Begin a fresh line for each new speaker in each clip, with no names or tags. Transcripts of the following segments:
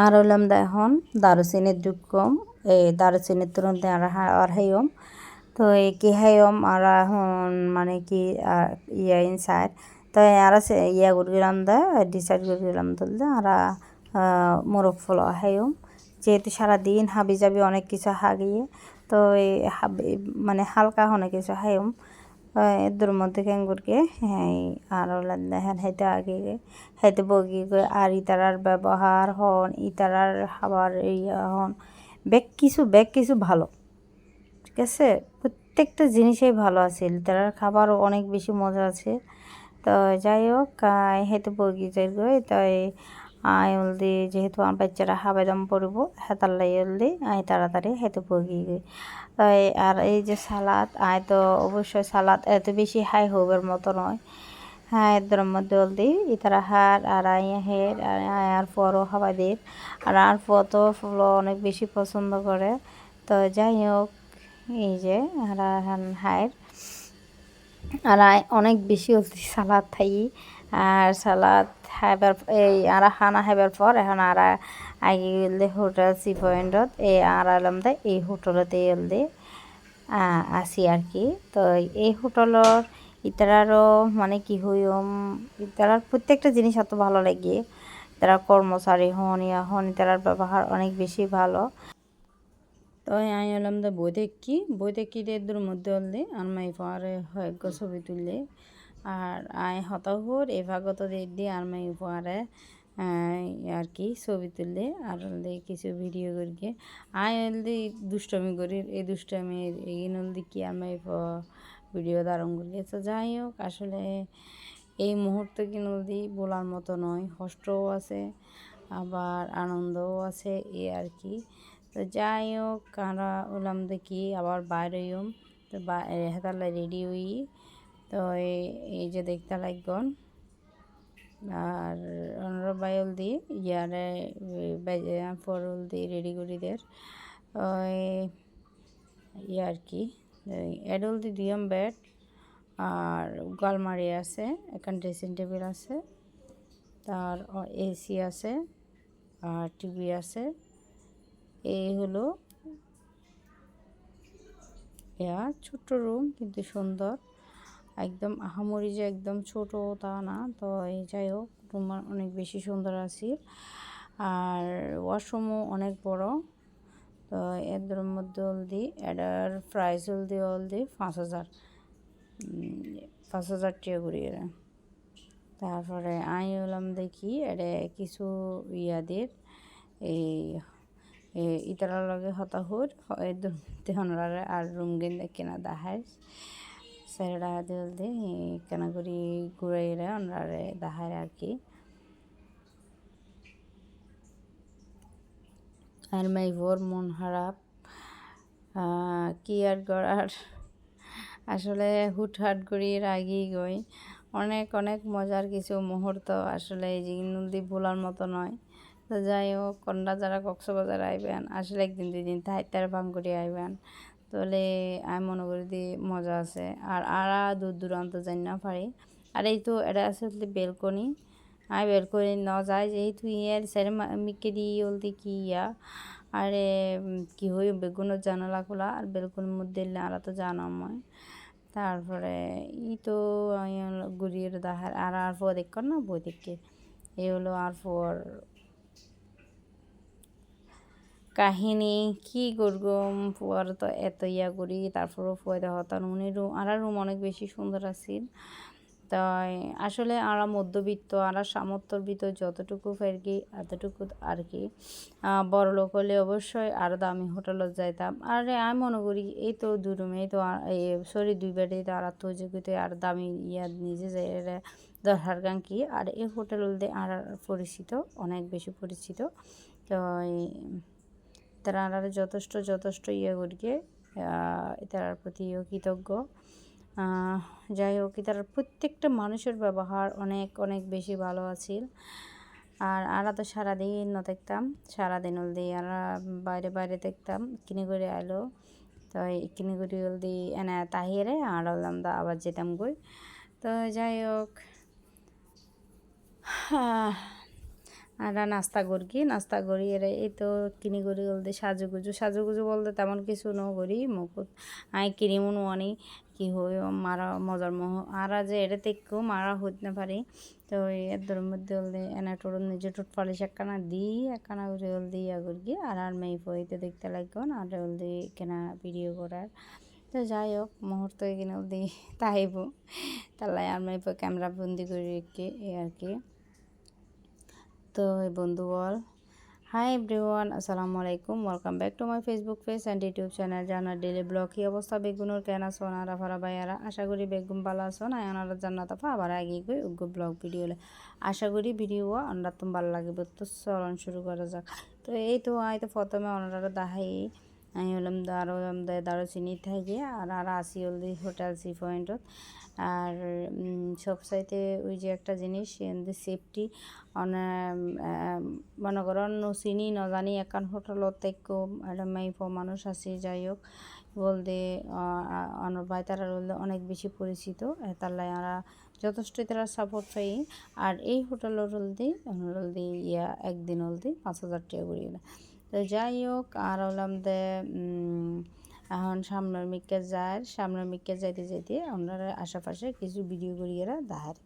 আর হইলাম দা এখন দারুচিনির দুঃখম এই দারুচিনির তুরন্ত আর হাইম তো এই কি হাইম আর এখন মানে কি ইয়া ইনসাইড তো আর ইয়া করলাম দা ডিসাইড করলাম তুলতে আর মোরগ ফল হাইম যেহেতু সারাদিন হাবি যাবি অনেক কিছু হাগিয়ে তো এই মানে হালকা অনেক কিছু হাইম এদের মধ্যে কেঙ্গুরকে হ্যাঁ আর দেখেন হাইতে আগে হাইতে বগি আর ইতারার ব্যবহার হন ইতারার খাবার এই হন ব্যাগ কিছু ভালো ঠিক আছে প্রত্যেকটা জিনিসই ভালো আছে ইতারার খাবারও অনেক বেশি মজা আছে তো যাই হোক হাইতে বগি যাই গই তাই আই হলদি যেহেতু আমার বাচ্চারা হাবাইদাম পড়ব হেতাল্লাই হলদি আই তাড়াতাড়ি হাইতে বগি গই তাই আর এই যে সালাদ আয় তো অবশ্যই সালাদ এত বেশি হাই হবার মতো নয় হ্যাঁ এদের মধ্যে হলদি ইতারা হার আর আই হের আর পরও হাবাইদের আর পর তো ফুল অনেক বেশি পছন্দ করে তো যাই হোক এই যে আর হায়ের আর অনেক বেশি হলদি সালাদ থাই আর সালাদ খাইবার এই আর খানা খাইবার পর এখন আর আগে গেলে হোটেল সি পয়েন্টত এই আর আলাম দেয় এই হোটেলতে এলদে আসি আর কি তো এই হোটেলের ইতারারও মানে কি হইম ইতারার প্রত্যেকটা জিনিস এত ভালো লাগে তারা কর্মচারী হন ইয়া হন ইতারার ব্যবহার অনেক বেশি ভালো তো আমি হলাম দা বই দেখি এদের মধ্যে হলে আর মাই পারে হয়গ্য ছবি তুললে আর আয় হতাহুর এভাগত দিয়ে আর মাই পারে আর কি ছবি তুললে আর কিছু ভিডিও করিকে আয় হলদি দুষ্টমি করি এই দুষ্টমির এই নলদি কি আর মাই ভিডিও ধারণ করি তো যাই হোক আসলে এই মুহূর্তে কি নদী বলার মতো নয় কষ্টও আছে আবার আনন্দও আছে এই আর কি তো যাই হোক আমরা ওলাম দেখি আবার বাইরে তো হেতালে রেডি হই তো এই যে দেখতে লাগন আর অনর বাইল দি ইয়ারে ফরল দি রেডি করি দের আর কি এডল দি দিয়াম বেড আর গালমারি আছে এখান ড্রেসিং টেবিল আছে তার এসি আছে আর টিভি আছে এই হলো ছোট্ট রুম কিন্তু সুন্দর একদম আহামরি যে একদম ছোট তা না তো এই যাই হোক রুম অনেক বেশি সুন্দর আছে আর ওয়াশরুমও অনেক বড় তো এদের মধ্যে হলদি এটার প্রাইস হলদি 5,000 টাকা করিয়ে তারপরে আমি হলাম দেখি এটা কিছু ইয়াদের এই ইতারার লগে হতাহুর দেহনরারে আর রুম গেন্দে কেনা দাহাই সেরা দিলদি কেনা করি ঘুরাইরা ওনারে দাহাই আর কি আর মাই ভোর মন খারাপ কি আর করার আসলে হুটহাট করি রাগি গই অনেক অনেক মজার কিছু মুহূর্ত আসলে এই জিনিস ভোলার মতো নয় তো যাই হোক কন্যা যারা কক্সবাজার আইবেন আসলে একদিন 2 দিন তার ভাঙ্গুড়ি আইবেন তাহলে আমি মনে করি দি মজা আছে আর দূর দূরান্ত যাই না পারি আর এই তো এটা আছে বেলকনি আমি বেলকনি ন যাই যেহেতু ইয়ার স্যার মিকে দিয়ে বলতে কি ইয়া আরে কি হই বেগুনের জানালা খোলা আর বেলকনির মধ্যে আর তো জানাময় তারপরে তো আমি ঘুরিয়ে দেখার আর ফো দেখ না বই দেখে এই হলো আর ফোর কাহিনী কি করগম ফুয়ার তো এত ইয়া করি তারপরও ফুয়াতে হতান উনি রুম আর রুম অনেক বেশি সুন্দর আছিল তাই আসলে আমরা মধ্যবিত্ত আমরা সামর্থ্যর ভিতর যতটুকু কি এতটুকু আর কি বড় লোক হলে অবশ্যই আরও দামি হোটেলত যাইতাম আর আমি মনে করি এই তো 2 রুমে তো সরি 2 বেডে তো আর আত্মযোগ্যতে আর দামি ইয়া নিজে যাই দরকার কি আর এই হোটেল আর পরিচিত অনেক বেশি পরিচিত তো তারা যথেষ্ট ইয়ে করিকে তার প্রতিও কৃতজ্ঞ যাই হোক তার প্রত্যেকটা মানুষের ব্যবহার অনেক অনেক বেশি ভালো আছিল আর তো সারাদিন ন দেখতাম সারাদিন হলদি আর বাইরে দেখতাম কিনে করে আলো তো কিনে করে হলদি এনে তাহিরে আর হলাম দা আবার যেতাম গই তো যাই হোক আর নাস্তা করি এরা এই তো কিনি করি বলতে সাজুগুজু বলতে তেমন কিছু ন করি মুকুট আই কিনিমু আনি কি হই মারা মজার মোহ আরা যে এটা দেখো মারা হইতে না পারি তো এদের মধ্যে হলদি এনা টোর নিজে টোট পালিশ একখানা দিই একখানা করে হলদি ইয়া করি আর মেয়ে পইতে দেখতে লাগবেন আর হলদি কেনা ভিডিও করার তো যাই হোক মুহূর্ত এখানে হলদি তাইব তাহলে আর মেয়ে ক্যামেরা বন্দি করে রেখে আর কি তো বন্ধু বল হাই এভরিওয়ান আসসালামু আলাইকুম welcome back to my Facebook page and YouTube channel জানার ডেলি ব্লগ কি অবস্থা বেগুনোর কেন আসো আরা ফারা ভাইয়ারা আশা করি বেগুন ভালো আসো না আনারা জান্নাত আফা আবার আগে গই উগ্র ব্লগ ভিডিও আশা করি ভিডিও আমরা তুমি ভালো লাগবে তো চলন শুরু করা যাক তো এই তো প্রথমে ওনারা দেখাই আমি হলাম দারুচিনি থেকে আর আসি হলদি হোটেল সি পয়েন্টত আর সব সাইতে ওই যে একটা জিনিস সেফটি মনে করেন চিনি নজানি একান হোটেলত থেকে একটা মাইফ মানুষ আছে যাই হোক বলতে ভাই তারা অনেক বেশি পরিচিত তার আমরা যথেষ্টই তারা সাপোর্ট পাই আর এই হোটেলের হলদি ইয়া একদিন হলদি 5,000 টাকা করি তো যাই হোক আর হলাম এখন সামনের মিকে যাইতে ওনারা আশেপাশে কিছু ভিডিও করি এরা দেখার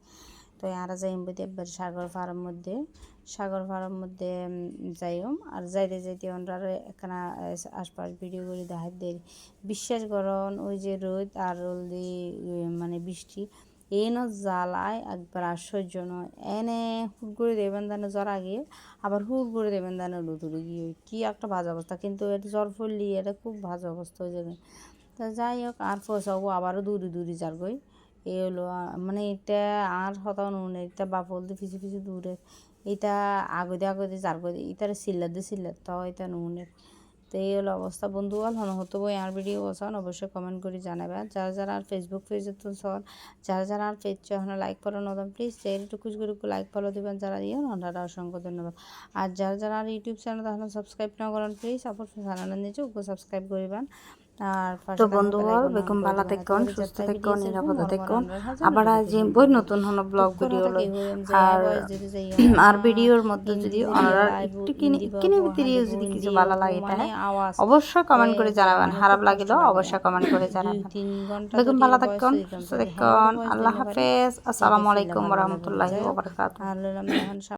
তো আর যাইম বলতে একবার সাগর ফার্ম মধ্যে যাইম আর যাইতে ওনারা এখানে আশপাশ ভিডিও করে দেখার দেয় বিশ্বাস করুন ওই যে রোদ আর হলদি মানে বৃষ্টি এনো জ্বালায় একবার আশ্চর্য নয় এনে হুট করে দেবেন দানে জ্বর আগে আবার হুট করে দেবেন দানে লুতুরে গিয়ে কী একটা বাজে অবস্থা কিন্তু এটা জ্বর ফুললি এটা খুব বাজে অবস্থা হয়ে যাবে তা যাই হোক আর ফসাবো আবারও দূরে যার গই এই হলো মানে এটা আর হতাও নুন এটা বাপল দিয়ে পিছু দূরে এটা আগতে যার গই এটার সিল্লার তাও এটা নুনের তো এই হলো অবস্থা বন্ধু হল হতো বই আর ভিডিও বসান অবশ্যই কমেন্ট করে জানাবেন যারা আর ফেসবুক পেজে তো সর যারা আর পেজ এখন লাইক ফলো নতুন প্লিজ একটু করে লাইক ফলো দেবেন যারা দিয়ে ওনারা অসংখ্য ধন্যবাদ আর যারা আর ইউটিউব চ্যানেল তখন সাবস্ক্রাইব না করেন প্লিজ সাপোর্ট চ্যানেলের নিচে সাবস্ক্রাইব করবেন আর তো বন্ধুগণ বেগম ভালো থাকুন সুস্থ থাকুন নিরাপদে থাকুন আবার আজ বই নতুন হলো ব্লগ ভিডিও আর ভিডিওর মধ্যে যদি ওনারা একটু কিনে ভিতরে যদি কিছু ভালো লাগে তাহলে অবশ্যই কমেন্ট করে জানাবেন খারাপ লাগলো অবশ্যই কমেন্ট করে জানাবেন বেগম ভালো থাকুন সুস্থ থাকুন আল্লাহ হাফেজ আসসালামু আলাইকুম ওয়া রাহমাতুল্লাহি ওয়া বারাকাতুহু